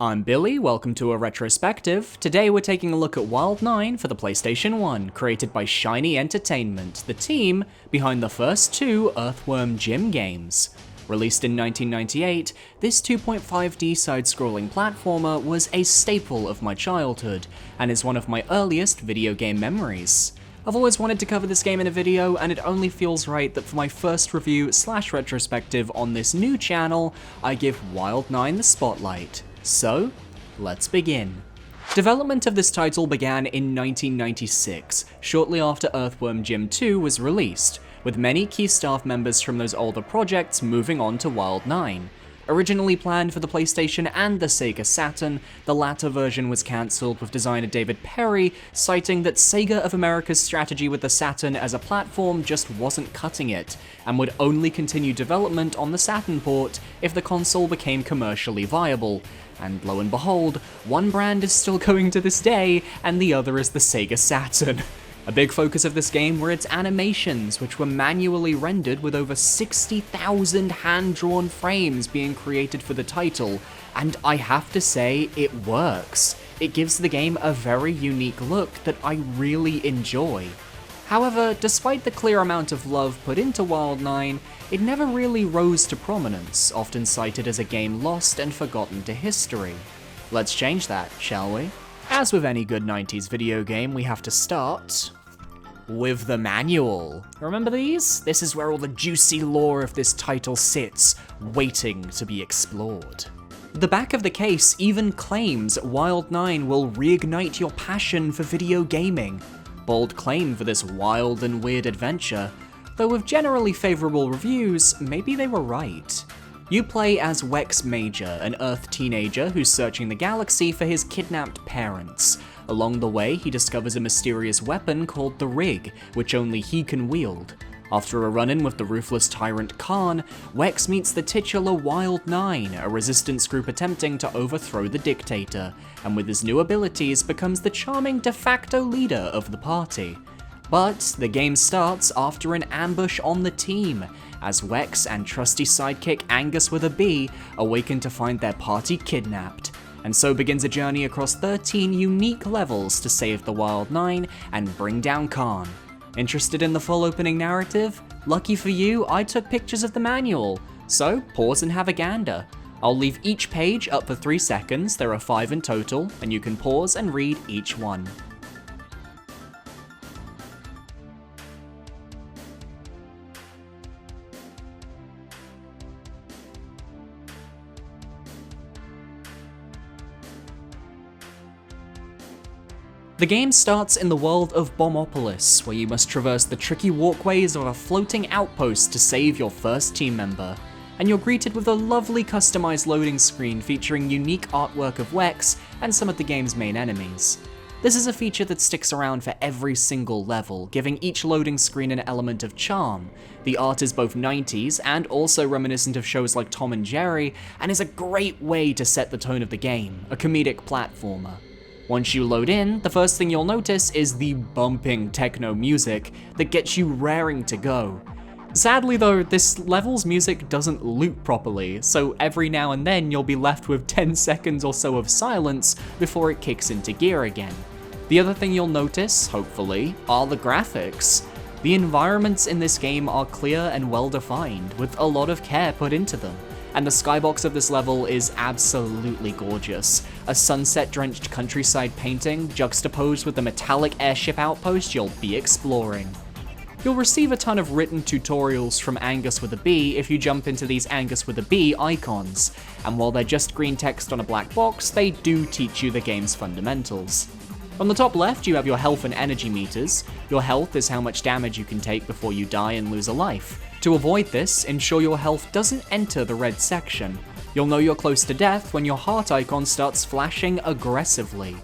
I'm Billy, welcome to a retrospective. Today we're taking a look at Wild 9 for the PlayStation 1, created by Shiny Entertainment, the team behind the first two Earthworm Jim games. Released in 1998, this 2.5D side-scrolling platformer was a staple of my childhood, and is one of my earliest video game memories. I've always wanted to cover this game in a video, and it only feels right that for my first review / retrospective on this new channel, I give Wild 9 the spotlight. So, let's begin. Development of this title began in 1996, shortly after Earthworm Jim 2 was released, with many key staff members from those older projects moving on to Wild 9. Originally planned for the PlayStation and the Sega Saturn, the latter version was cancelled, with designer David Perry citing that Sega of America's strategy with the Saturn as a platform just wasn't cutting it, and would only continue development on the Saturn port if the console became commercially viable. And lo and behold, one brand is still going to this day, and the other is the Sega Saturn. A big focus of this game were its animations, which were manually rendered with over 60,000 hand-drawn frames being created for the title, and I have to say, it works. It gives the game a very unique look that I really enjoy. However, despite the clear amount of love put into Wild 9, it never really rose to prominence, often cited as a game lost and forgotten to history. Let's change that, shall we? As with any good 90s video game, we have to start with the manual. Remember these? This is where all the juicy lore of this title sits, waiting to be explored. The back of the case even claims Wild 9 will reignite your passion for video gaming. Bold claim for this wild and weird adventure, though with generally favourable reviews, maybe they were right. You play as Wex Major, an Earth teenager who's searching the galaxy for his kidnapped parents. Along the way, he discovers a mysterious weapon called the Rig, which only he can wield. After a run-in with the ruthless tyrant Khan, Wex meets the titular Wild 9, a resistance group attempting to overthrow the dictator, and with his new abilities becomes the charming de facto leader of the party. But the game starts after an ambush on the team, as Wex and trusty sidekick Angus with a B awaken to find their party kidnapped. And so begins a journey across 13 unique levels to save the Wild 9 and bring down Khan. Interested in the full opening narrative? Lucky for you, I took pictures of the manual, so pause and have a gander. I'll leave each page up for 3 seconds, there are 5 in total, and you can pause and read each one. The game starts in the world of Bombopolis, where you must traverse the tricky walkways of a floating outpost to save your first team member. And you're greeted with a lovely customized loading screen featuring unique artwork of Wex and some of the game's main enemies. This is a feature that sticks around for every single level, giving each loading screen an element of charm. The art is both 90s and also reminiscent of shows like Tom and Jerry, and is a great way to set the tone of the game, a comedic platformer. Once you load in, the first thing you'll notice is the bumping techno music that gets you raring to go. Sadly though, this level's music doesn't loop properly, so every now and then you'll be left with 10 seconds or so of silence before it kicks into gear again. The other thing you'll notice, hopefully, are the graphics. The environments in this game are clear and well defined, with a lot of care put into them. And the skybox of this level is absolutely gorgeous. A sunset-drenched countryside painting juxtaposed with the metallic airship outpost you'll be exploring. You'll receive a ton of written tutorials from Angus with a B if you jump into these Angus with a B icons, and while they're just green text on a black box, they do teach you the game's fundamentals. On the top left, you have your health and energy meters. Your health is how much damage you can take before you die and lose a life. To avoid this, ensure your health doesn't enter the red section. You'll know you're close to death when your heart icon starts flashing aggressively.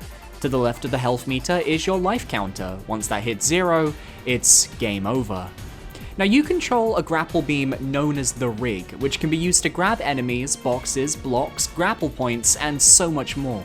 To the left of the health meter is your life counter. Once that hits 0, it's game over. Now you control a grapple beam known as the Rig, which can be used to grab enemies, boxes, blocks, grapple points, and so much more.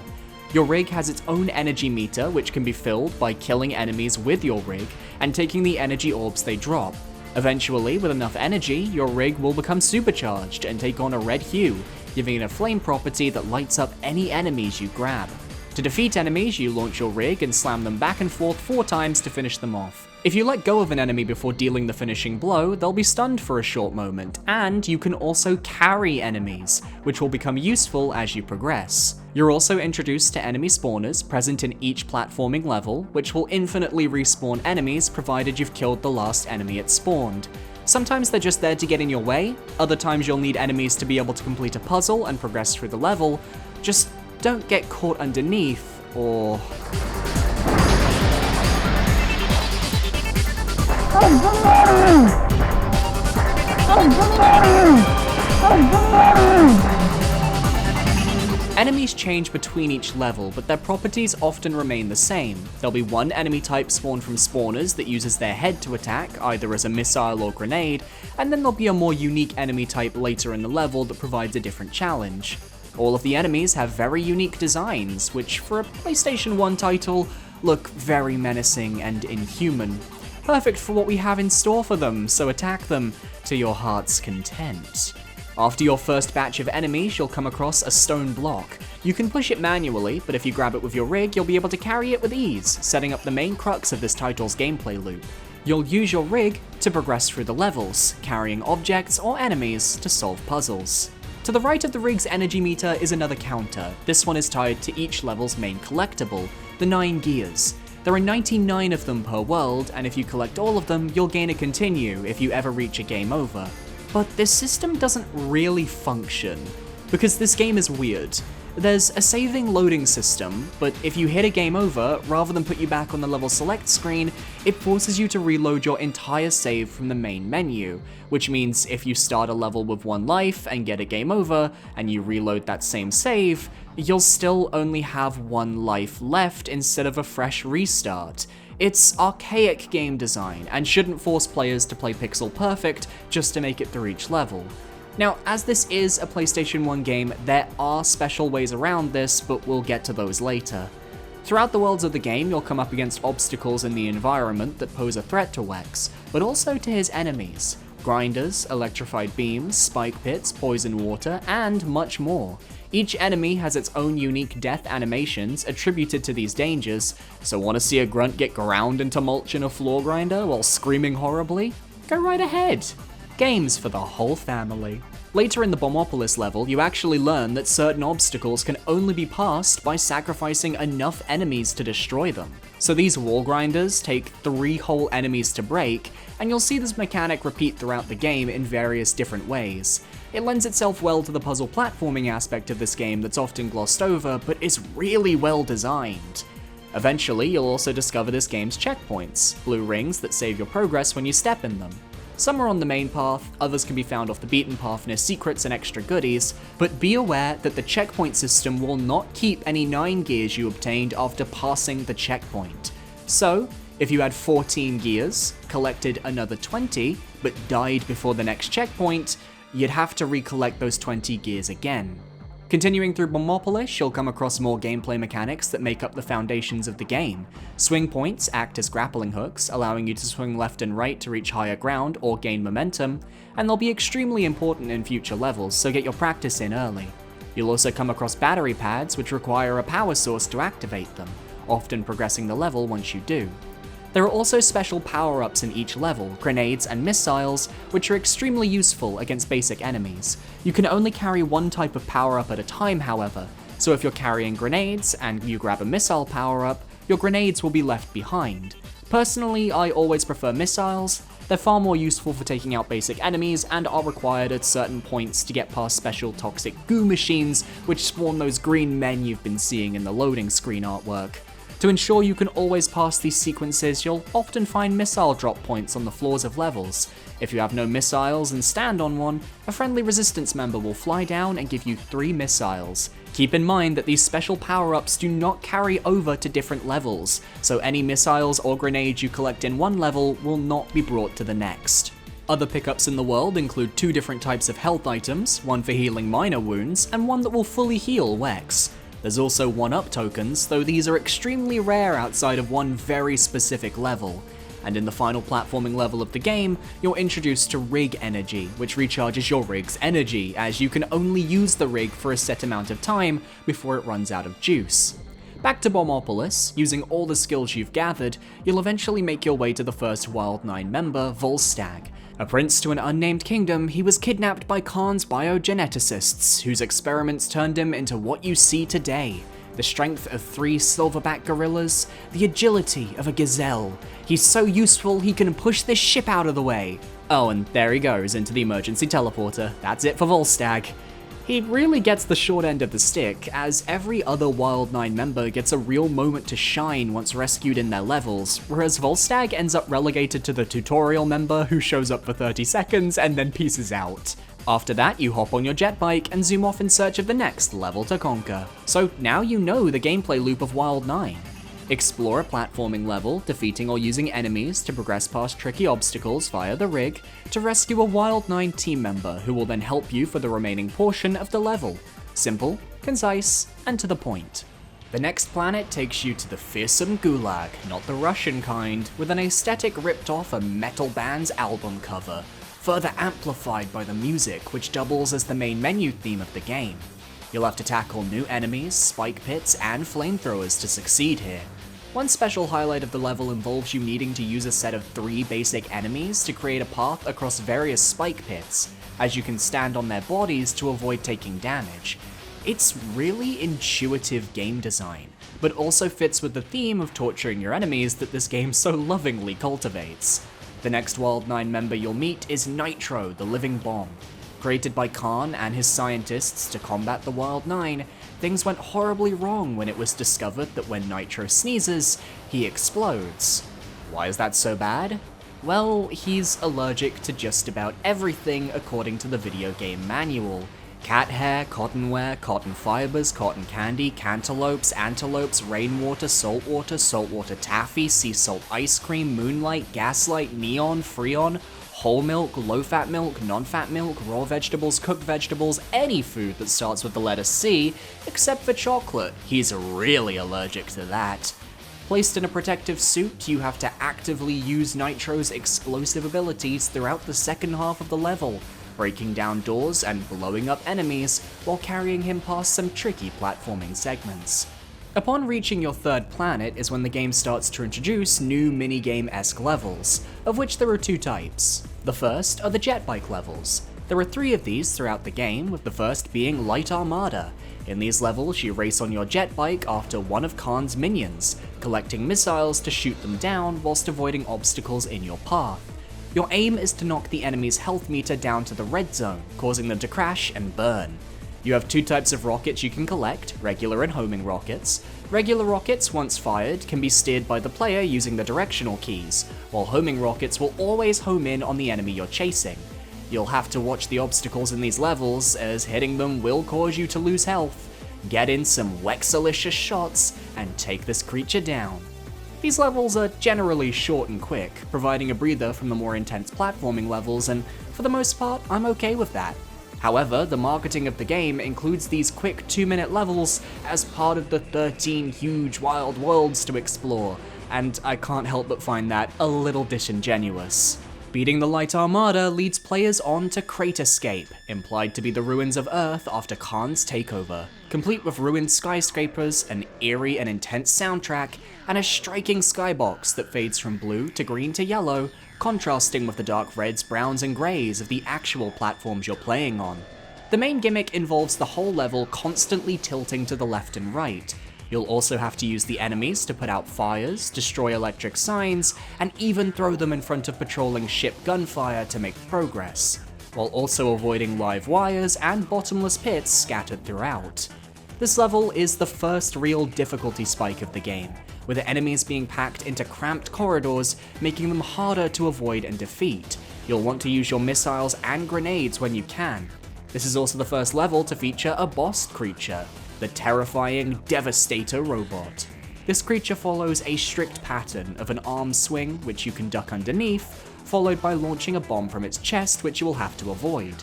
Your rig has its own energy meter, which can be filled by killing enemies with your rig and taking the energy orbs they drop. Eventually, with enough energy, your rig will become supercharged and take on a red hue, giving it a flame property that lights up any enemies you grab. To defeat enemies, you launch your rig and slam them back and forth 4 times to finish them off. If you let go of an enemy before dealing the finishing blow, they'll be stunned for a short moment, and you can also carry enemies, which will become useful as you progress. You're also introduced to enemy spawners present in each platforming level, which will infinitely respawn enemies provided you've killed the last enemy it spawned. Sometimes they're just there to get in your way, other times you'll need enemies to be able to complete a puzzle and progress through the level. Just don't get caught underneath, or... Enemies change between each level, but their properties often remain the same. There'll be one enemy type spawned from spawners that uses their head to attack, either as a missile or grenade, and then there'll be a more unique enemy type later in the level that provides a different challenge. All of the enemies have very unique designs, which for a PlayStation 1 title, look very menacing and inhuman. Perfect for what we have in store for them, so attack them to your heart's content. After your first batch of enemies, you'll come across a stone block. You can push it manually, but if you grab it with your rig, you'll be able to carry it with ease, setting up the main crux of this title's gameplay loop. You'll use your rig to progress through the levels, carrying objects or enemies to solve puzzles. To the right of the rig's energy meter is another counter. This one is tied to each level's main collectible, the 9 gears. There are 99 of them per world, and if you collect all of them, you'll gain a continue if you ever reach a game over. But this system doesn't really function, because this game is weird. There's a saving loading system, but if you hit a game over, rather than put you back on the level select screen, it forces you to reload your entire save from the main menu, which means if you start a level with 1 life and get a game over, and you reload that same save, you'll still only have 1 life left instead of a fresh restart. It's archaic game design, and shouldn't force players to play pixel perfect just to make it through each level. Now, as this is a PlayStation 1 game, there are special ways around this, but we'll get to those later. Throughout the worlds of the game, you'll come up against obstacles in the environment that pose a threat to Wex, but also to his enemies. Grinders, electrified beams, spike pits, poison water, and much more. Each enemy has its own unique death animations attributed to these dangers, so want to see a grunt get ground into mulch in a floor grinder while screaming horribly? Go right ahead! Games for the whole family. Later in the Bombopolis level, you actually learn that certain obstacles can only be passed by sacrificing enough enemies to destroy them. So these wall grinders take 3 whole enemies to break, and you'll see this mechanic repeat throughout the game in various different ways. It lends itself well to the puzzle platforming aspect of this game that's often glossed over, but is really well designed. Eventually, you'll also discover this game's checkpoints, blue rings that save your progress when you step in them. Some are on the main path, others can be found off the beaten path near secrets and extra goodies, but be aware that the checkpoint system will not keep any 9 gears you obtained after passing the checkpoint. So, if you had 14 gears, collected another 20, but died before the next checkpoint, you'd have to recollect those 20 gears again. Continuing through Bombopolis, you'll come across more gameplay mechanics that make up the foundations of the game. Swing points act as grappling hooks, allowing you to swing left and right to reach higher ground or gain momentum, and they'll be extremely important in future levels, so get your practice in early. You'll also come across battery pads, which require a power source to activate them, often progressing the level once you do. There are also special power-ups in each level, grenades and missiles, which are extremely useful against basic enemies. You can only carry 1 type of power-up at a time, however, so if you're carrying grenades and you grab a missile power-up, your grenades will be left behind. Personally, I always prefer missiles. They're far more useful for taking out basic enemies and are required at certain points to get past special toxic goo machines, which spawn those green men you've been seeing in the loading screen artwork. To ensure you can always pass these sequences, you'll often find missile drop points on the floors of levels. If you have no missiles and stand on one, a friendly resistance member will fly down and give you 3 missiles. Keep in mind that these special power-ups do not carry over to different levels, so any missiles or grenades you collect in one level will not be brought to the next. Other pickups in the world include 2 different types of health items, one for healing minor wounds, and one that will fully heal Wex. There's also 1-up tokens, though these are extremely rare outside of one very specific level. And in the final platforming level of the game, you're introduced to rig energy, which recharges your rig's energy, as you can only use the rig for a set amount of time before it runs out of juice. Back to Bombopolis, using all the skills you've gathered, you'll eventually make your way to the first Wild 9 member, Volstagg. A prince to an unnamed kingdom, he was kidnapped by Khan's biogeneticists, whose experiments turned him into what you see today. The strength of 3 silverback gorillas, the agility of a gazelle. He's so useful he can push this ship out of the way. Oh, and there he goes into the emergency teleporter. That's it for Volstagg. He really gets the short end of the stick, as every other Wild 9 member gets a real moment to shine once rescued in their levels, whereas Volstagg ends up relegated to the tutorial member who shows up for 30 seconds and then pieces out. After that, you hop on your jet bike and zoom off in search of the next level to conquer. So now you know the gameplay loop of Wild 9. Explore a platforming level, defeating or using enemies to progress past tricky obstacles via the rig, to rescue a Wild 9 team member who will then help you for the remaining portion of the level. Simple, concise, and to the point. The next planet takes you to the fearsome Gulag, not the Russian kind, with an aesthetic ripped off a metal band's album cover, further amplified by the music which doubles as the main menu theme of the game. You'll have to tackle new enemies, spike pits, and flamethrowers to succeed here. One special highlight of the level involves you needing to use a set of 3 basic enemies to create a path across various spike pits, as you can stand on their bodies to avoid taking damage. It's really intuitive game design, but also fits with the theme of torturing your enemies that this game so lovingly cultivates. The next Wild 9 member you'll meet is Nitro, the living bomb. Created by Khan and his scientists to combat the Wild 9, things went horribly wrong when it was discovered that when Nitro sneezes, he explodes. Why is that so bad? Well, he's allergic to just about everything according to the video game manual. Cat hair, cotton wear, cotton fibers, cotton candy, cantaloupes, antelopes, rainwater, saltwater taffy, sea salt ice cream, moonlight, gaslight, neon, freon, whole milk, low-fat milk, non-fat milk, raw vegetables, cooked vegetables, any food that starts with the letter C, except for chocolate. He's really allergic to that. Placed in a protective suit, you have to actively use Nitro's explosive abilities throughout the second half of the level, breaking down doors and blowing up enemies while carrying him past some tricky platforming segments. Upon reaching your 3rd planet is when the game starts to introduce new minigame-esque levels, of which there are 2 types. The first are the jet bike levels. There are 3 of these throughout the game, with the first being Light Armada. In these levels, you race on your jet bike after one of Khan's minions, collecting missiles to shoot them down whilst avoiding obstacles in your path. Your aim is to knock the enemy's health meter down to the red zone, causing them to crash and burn. You have 2 types of rockets you can collect, regular and homing rockets. Regular rockets, once fired, can be steered by the player using the directional keys, while homing rockets will always home in on the enemy you're chasing. You'll have to watch the obstacles in these levels, as hitting them will cause you to lose health. Get in some Wexalicious shots, and take this creature down. These levels are generally short and quick, providing a breather from the more intense platforming levels, and for the most part, I'm okay with that. However, the marketing of the game includes these quick 2-minute levels as part of the 13 huge wild worlds to explore, and I can't help but find that a little disingenuous. Beating the Light Armada leads players on to Craterscape, implied to be the ruins of Earth after Khan's takeover, complete with ruined skyscrapers, an eerie and intense soundtrack, and a striking skybox that fades from blue to green to yellow, contrasting with the dark reds, browns, and greys of the actual platforms you're playing on. The main gimmick involves the whole level constantly tilting to the left and right. You'll also have to use the enemies to put out fires, destroy electric signs, and even throw them in front of patrolling ship gunfire to make progress, while also avoiding live wires and bottomless pits scattered throughout. This level is the first real difficulty spike of the game, with the enemies being packed into cramped corridors, making them harder to avoid and defeat. You'll want to use your missiles and grenades when you can. This is also the first level to feature a boss creature, the terrifying Devastator robot. This creature follows a strict pattern of an arm swing, which you can duck underneath, followed by launching a bomb from its chest, which you will have to avoid.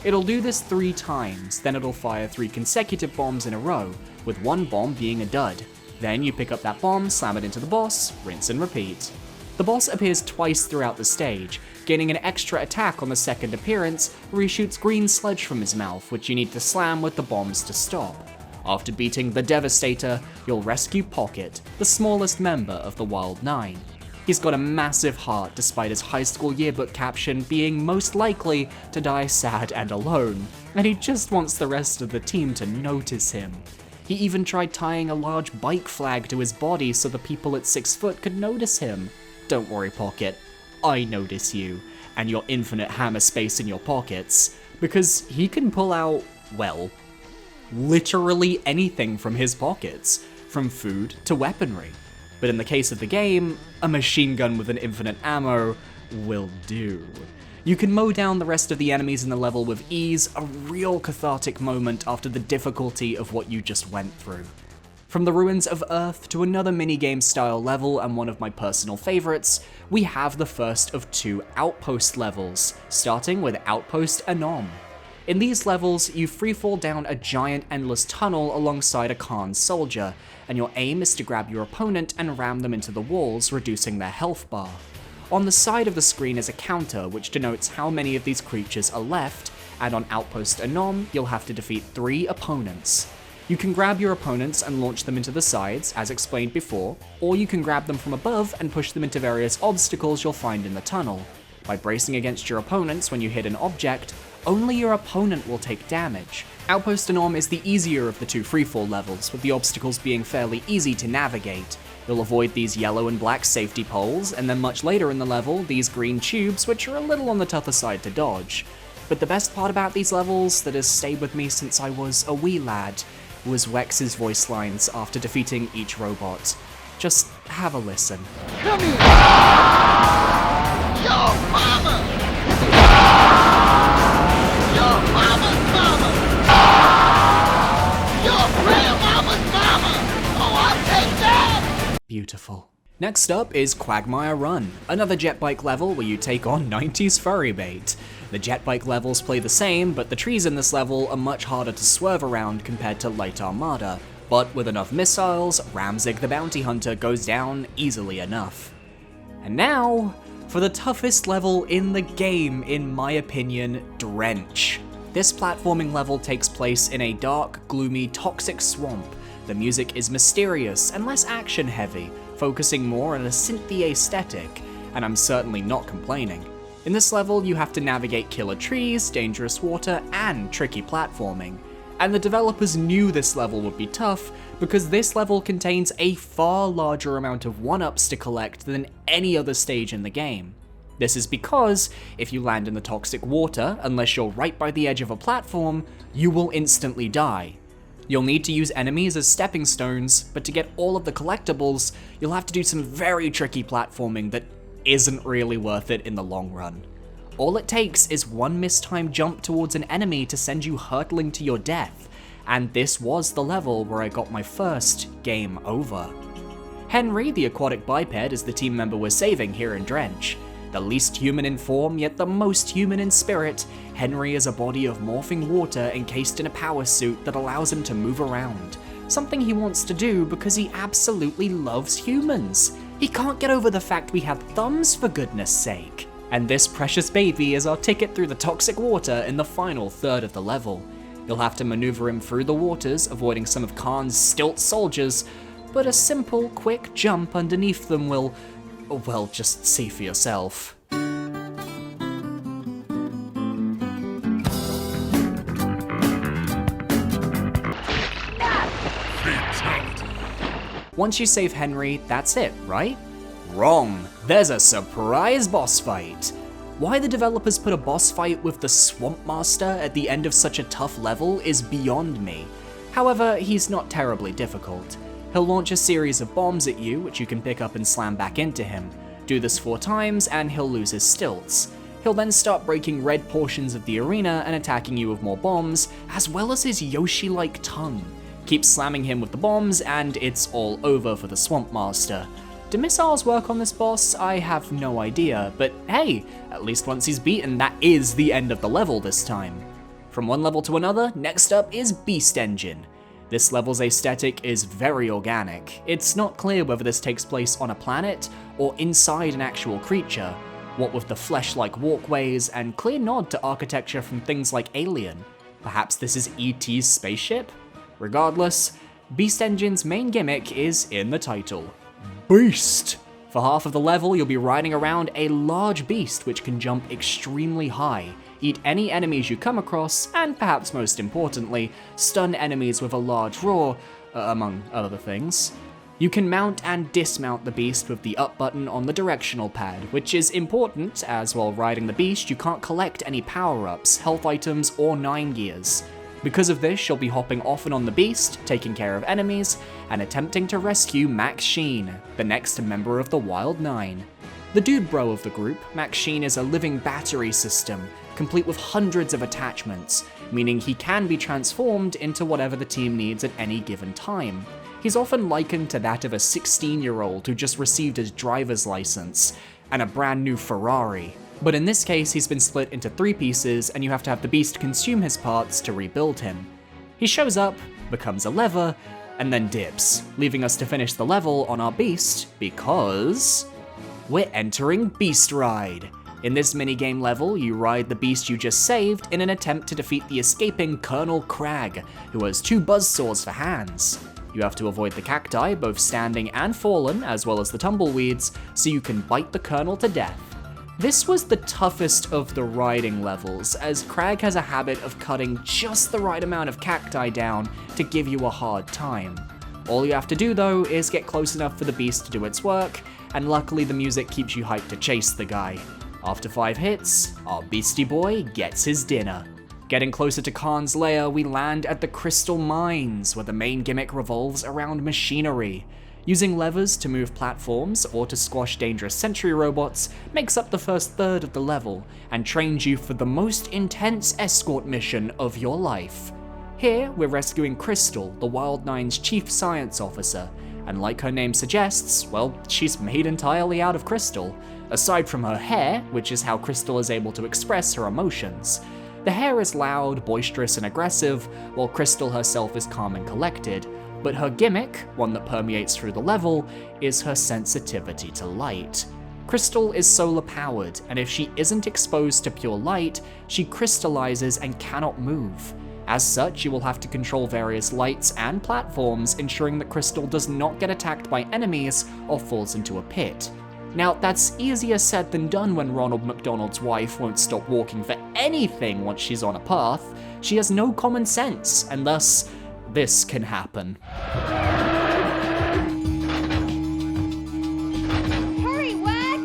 It'll do this 3 times, then it'll fire 3 consecutive bombs in a row, with one bomb being a dud. Then you pick up that bomb, slam it into the boss, rinse and repeat. The boss appears twice throughout the stage, gaining an extra attack on the second appearance where he shoots green sludge from his mouth, which you need to slam with the bombs to stop. After beating the Devastator, you'll rescue Pocket, the smallest member of the Wild 9. He's got a massive heart despite his high school yearbook caption being most likely to die sad and alone, and he just wants the rest of the team to notice him. He even tried tying a large bike flag to his body so the people at 6 foot could notice him. Don't worry, Pocket, I notice you, and your infinite hammer space in your pockets, because he can pull out, well, literally anything from his pockets, from food to weaponry. But in the case of the game, a machine gun with an infinite ammo will do. You can mow down the rest of the enemies in the level with ease, a real cathartic moment after the difficulty of what you just went through. From the ruins of Earth to another minigame style level and one of my personal favorites, we have the first of 2 outpost levels, starting with Outpost Anom. In these levels, you freefall down a giant endless tunnel alongside a Khan soldier, and your aim is to grab your opponent and ram them into the walls, reducing their health bar. On the side of the screen is a counter which denotes how many of these creatures are left, and on Outpost Anom, you'll have to defeat 3 opponents. You can grab your opponents and launch them into the sides, as explained before, or you can grab them from above and push them into various obstacles you'll find in the tunnel. By bracing against your opponents when you hit an object, only your opponent will take damage. Outpost Anom is the easier of the 2 freefall levels, with the obstacles being fairly easy to navigate. You'll avoid these yellow and black safety poles, and then much later in the level, these green tubes, which are a little on the tougher side to dodge. But the best part about these levels, that has stayed with me since I was a wee lad, was Wex's voice lines after defeating each robot. Just have a listen. Come here! Yo, mama! Your mama's mama! Your grandmama's mama! Oh, I'll take that! Beautiful. Next up is Quagmire Run, another jet bike level where you take on 90s furry bait. The jet bike levels play the same, but the trees in this level are much harder to swerve around compared to Light Armada. But with enough missiles, Ramzig the Bounty Hunter goes down easily enough. And now, for the toughest level in the game, in my opinion, Drench. This platforming level takes place in a dark, gloomy, toxic swamp. The music is mysterious and less action-heavy, focusing more on a synthy aesthetic, and I'm certainly not complaining. In this level, you have to navigate killer trees, dangerous water, and tricky platforming. And the developers knew this level would be tough, because this level contains a far larger amount of 1-ups to collect than any other stage in the game. This is because, if you land in the toxic water, unless you're right by the edge of a platform, you will instantly die. You'll need to use enemies as stepping stones, but to get all of the collectibles, you'll have to do some very tricky platforming that isn't really worth it in the long run. All it takes is one mistimed jump towards an enemy to send you hurtling to your death, and this was the level where I got my first game over. Henry, the aquatic biped, is the team member we're saving here in Drench. The least human in form, yet the most human in spirit, Henry is a body of morphing water encased in a power suit that allows him to move around. Something he wants to do because he absolutely loves humans. He can't get over the fact we have thumbs, for goodness sake. And this precious baby is our ticket through the toxic water in the final third of the level. You'll have to maneuver him through the waters, avoiding some of Khan's stilt soldiers, but a simple, quick jump underneath them will, well, just see for yourself. Once you save Henry, that's it, right? Wrong. There's a surprise boss fight. Why the developers put a boss fight with the Swamp Master at the end of such a tough level is beyond me. However, he's not terribly difficult. He'll launch a series of bombs at you, which you can pick up and slam back into him. Do this 4 times, and he'll lose his stilts. He'll then start breaking red portions of the arena and attacking you with more bombs, as well as his Yoshi-like tongue. Keep slamming him with the bombs, and it's all over for the Swamp Master. Do missiles work on this boss? I have no idea, but hey, at least once he's beaten, that is the end of the level this time. From one level to another, next up is Beast Engine. This level's aesthetic is very organic. It's not clear whether this takes place on a planet or inside an actual creature, what with the flesh-like walkways and clear nod to architecture from things like Alien. Perhaps this is E.T.'s spaceship? Regardless, Beast Engine's main gimmick is in the title. Beast! For half of the level, you'll be riding around a large beast which can jump extremely high, eat any enemies you come across, and perhaps most importantly, stun enemies with a large roar, among other things. You can mount and dismount the beast with the up button on the directional pad, which is important as while riding the beast you can't collect any power-ups, health items, or 9 gears. Because of this, you'll be hopping off and on the beast, taking care of enemies, and attempting to rescue Max Sheen, the next member of the Wild 9. The dude bro of the group, Max Sheen is a living battery system, complete with hundreds of attachments, meaning he can be transformed into whatever the team needs at any given time. He's often likened to that of a 16-year-old who just received his driver's license and a brand new Ferrari. But in this case, he's been split into 3 pieces and you have to have the beast consume his parts to rebuild him. He shows up, becomes a lever, and then dips, leaving us to finish the level on our beast because we're entering Beast Ride. In this minigame level, you ride the beast you just saved in an attempt to defeat the escaping Colonel Crag, who has 2 buzzsaws for hands. You have to avoid the cacti, both standing and fallen, as well as the tumbleweeds, so you can bite the Colonel to death. This was the toughest of the riding levels, as Crag has a habit of cutting just the right amount of cacti down to give you a hard time. All you have to do though is get close enough for the beast to do its work, and luckily the music keeps you hyped to chase the guy. After 5 hits, our beastie boy gets his dinner. Getting closer to Khan's lair, we land at the Crystal Mines, where the main gimmick revolves around machinery. Using levers to move platforms or to squash dangerous sentry robots makes up the first third of the level, and trains you for the most intense escort mission of your life. Here, we're rescuing Crystal, the Wild 9's chief science officer, and like her name suggests, well, she's made entirely out of crystal. Aside from her hair, which is how Crystal is able to express her emotions. The hair is loud, boisterous, and aggressive, while Crystal herself is calm and collected. But her gimmick, one that permeates through the level, is her sensitivity to light. Crystal is solar powered, and if she isn't exposed to pure light, she crystallizes and cannot move. As such, you will have to control various lights and platforms, ensuring that Crystal does not get attacked by enemies or falls into a pit. Now, that's easier said than done when Ronald McDonald's wife won't stop walking for anything once she's on a path. She has no common sense, and thus, this can happen. Hurry, Wack!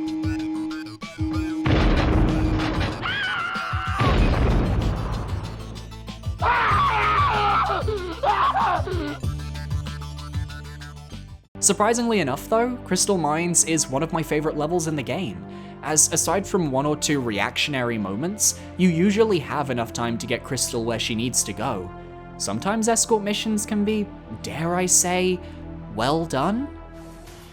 Surprisingly enough though, Crystal Mines is one of my favorite levels in the game, as aside from 1 or 2 reactionary moments, you usually have enough time to get Crystal where she needs to go. Sometimes escort missions can be, dare I say, well done?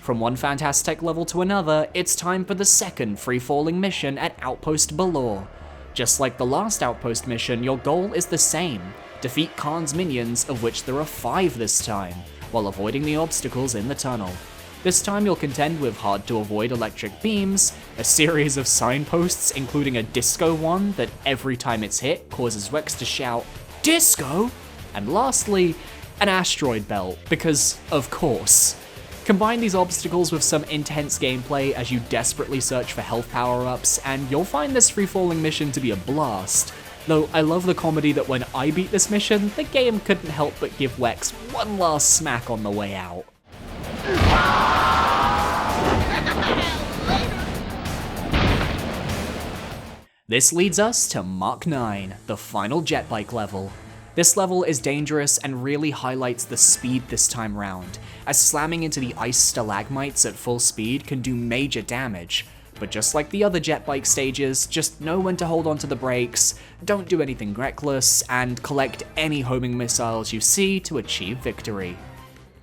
From one fantastic level to another, it's time for the second free-falling mission at Outpost Balor. Just like the last Outpost mission, your goal is the same, defeat Khan's minions, of which there are 5 this time, while avoiding the obstacles in the tunnel. This time you'll contend with hard-to-avoid electric beams, a series of signposts including a disco one that every time it's hit causes Rex to shout, "Disco?" And lastly, an asteroid belt, because of course. Combine these obstacles with some intense gameplay as you desperately search for health power-ups, and you'll find this free-falling mission to be a blast. Though I love the comedy that when I beat this mission, the game couldn't help but give Wex one last smack on the way out. This leads us to Mach 9, the final jet bike level. This level is dangerous and really highlights the speed this time round, as slamming into the ice stalagmites at full speed can do major damage. But just like the other jet bike stages, just know when to hold onto the brakes, don't do anything reckless, and collect any homing missiles you see to achieve victory.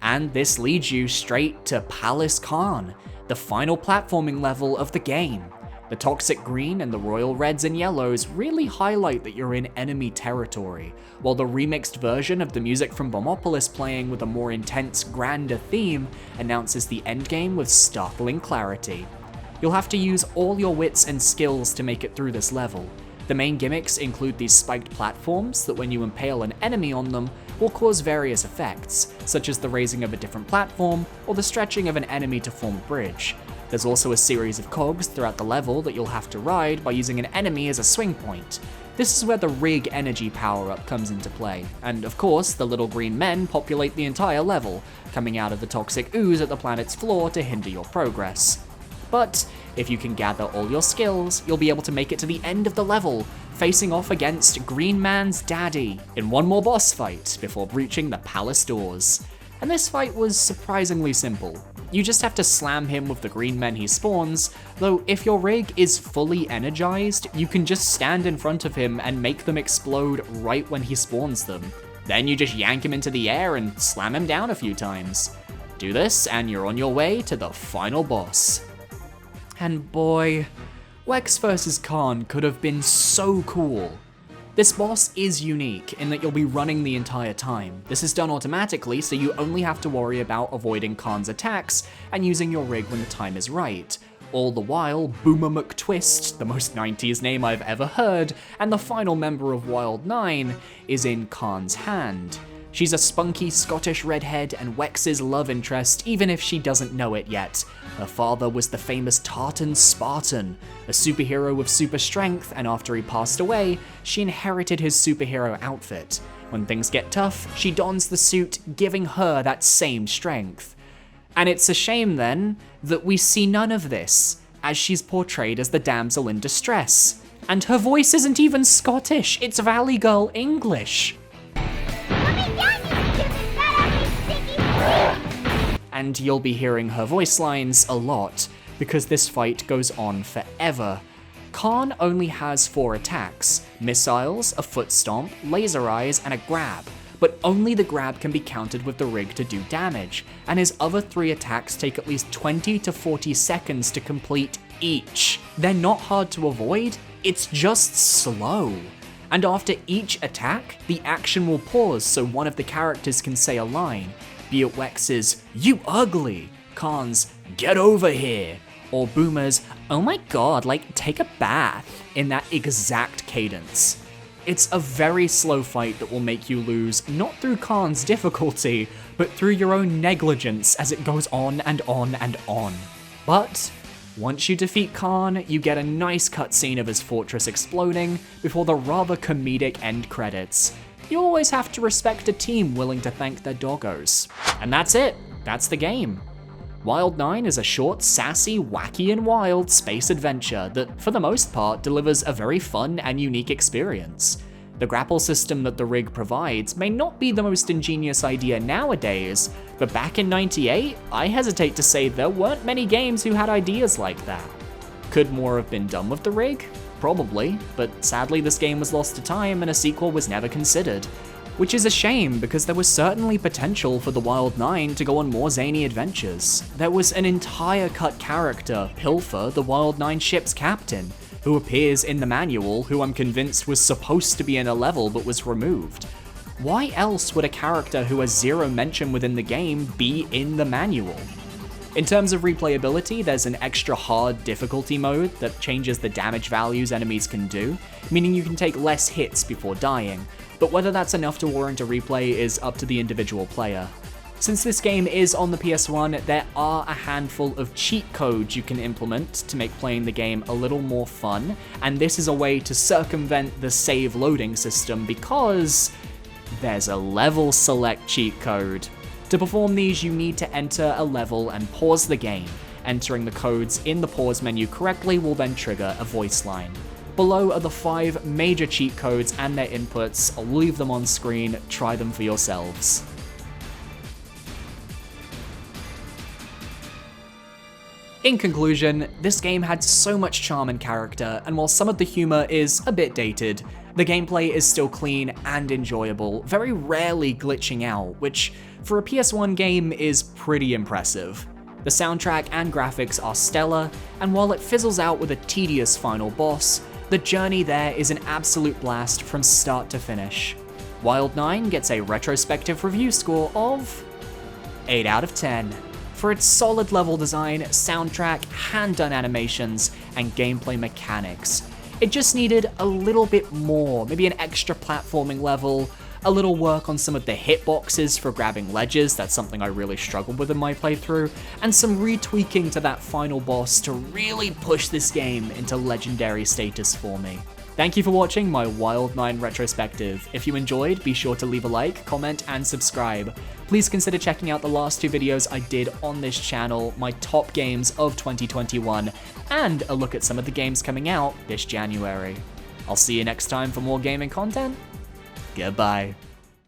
And this leads you straight to Palace Khan, the final platforming level of the game. The toxic green and the royal reds and yellows really highlight that you're in enemy territory, while the remixed version of the music from Bombopolis playing with a more intense, grander theme announces the endgame with startling clarity. You'll have to use all your wits and skills to make it through this level. The main gimmicks include these spiked platforms that when you impale an enemy on them, will cause various effects, such as the raising of a different platform or the stretching of an enemy to form a bridge. There's also a series of cogs throughout the level that you'll have to ride by using an enemy as a swing point. This is where the Rig energy power-up comes into play, and of course, the little green men populate the entire level, coming out of the toxic ooze at the planet's floor to hinder your progress. But if you can gather all your skills, you'll be able to make it to the end of the level, facing off against Green Man's daddy in one more boss fight before breaching the palace doors. And this fight was surprisingly simple. You just have to slam him with the green men he spawns, though if your rig is fully energized, you can just stand in front of him and make them explode right when he spawns them. Then you just yank him into the air and slam him down a few times. Do this and you're on your way to the final boss. And boy, Wex vs Khan could have been so cool. This boss is unique in that you'll be running the entire time. This is done automatically, so you only have to worry about avoiding Khan's attacks and using your rig when the time is right. All the while, Boomer mctwist, the most 90s name I've ever heard, and the final member of Wild 9, is in Khan's hand. She's a spunky Scottish redhead and Wex's love interest, even if she doesn't know it yet. Her father was the famous Tartan Spartan, a superhero with super strength, and after he passed away, she inherited his superhero outfit. When things get tough, she dons the suit, giving her that same strength. And it's a shame then that we see none of this, as she's portrayed as the damsel in distress. And her voice isn't even Scottish, it's Valley Girl English. And you'll be hearing her voice lines a lot, because this fight goes on forever. Khan only has 4 attacks: missiles, a foot stomp, laser eyes, and a grab, but only the grab can be countered with the rig to do damage, and his other 3 attacks take at least 20 to 40 seconds to complete each. They're not hard to avoid, it's just slow. And after each attack, the action will pause so one of the characters can say a line. Be it Wex's, "You ugly," Khan's, "Get over here," or Boomer's, "Oh my god, like, take a bath," in that exact cadence. It's a very slow fight that will make you lose, not through Khan's difficulty, but through your own negligence as it goes on and on and on. But once you defeat Khan, you get a nice cutscene of his fortress exploding before the rather comedic end credits. You always have to respect a team willing to thank their doggos. And that's it. That's the game. Wild 9 is a short, sassy, wacky and wild space adventure that, for the most part, delivers a very fun and unique experience. The grapple system that the rig provides may not be the most ingenious idea nowadays, but back in '98, I hesitate to say there weren't many games who had ideas like that. Could more have been done with the rig? Probably, but sadly this game was lost to time and a sequel was never considered. Which is a shame, because there was certainly potential for the Wild 9 to go on more zany adventures. There was an entire cut character, Pilfer, the Wild 9 ship's captain, who appears in the manual, who I'm convinced was supposed to be in a level but was removed. Why else would a character who has 0 mention within the game be in the manual? In terms of replayability, there's an extra hard difficulty mode that changes the damage values enemies can do, meaning you can take less hits before dying, but whether that's enough to warrant a replay is up to the individual player. Since this game is on the PS1, there are a handful of cheat codes you can implement to make playing the game a little more fun, and this is a way to circumvent the save loading system because there's a level select cheat code. To perform these, you need to enter a level and pause the game. Entering the codes in the pause menu correctly will then trigger a voice line. Below are the 5 major cheat codes and their inputs. I'll leave them on screen, try them for yourselves. In conclusion, this game had so much charm and character, and while some of the humor is a bit dated, the gameplay is still clean and enjoyable, very rarely glitching out, which for a PS1 game is pretty impressive. The soundtrack and graphics are stellar, and while it fizzles out with a tedious final boss, the journey there is an absolute blast from start to finish. Wild 9 gets a retrospective review score of 8 out of 10. For its solid level design, soundtrack, hand-done animations, and gameplay mechanics. It just needed a little bit more, maybe an extra platforming level, a little work on some of the hitboxes for grabbing ledges, that's something I really struggled with in my playthrough, and some retweaking to that final boss to really push this game into legendary status for me. Thank you for watching my Wild 9 retrospective. If you enjoyed, be sure to leave a like, comment, and subscribe. Please consider checking out the last 2 videos I did on this channel, my top games of 2021, and a look at some of the games coming out this January. I'll see you next time for more gaming content. Goodbye.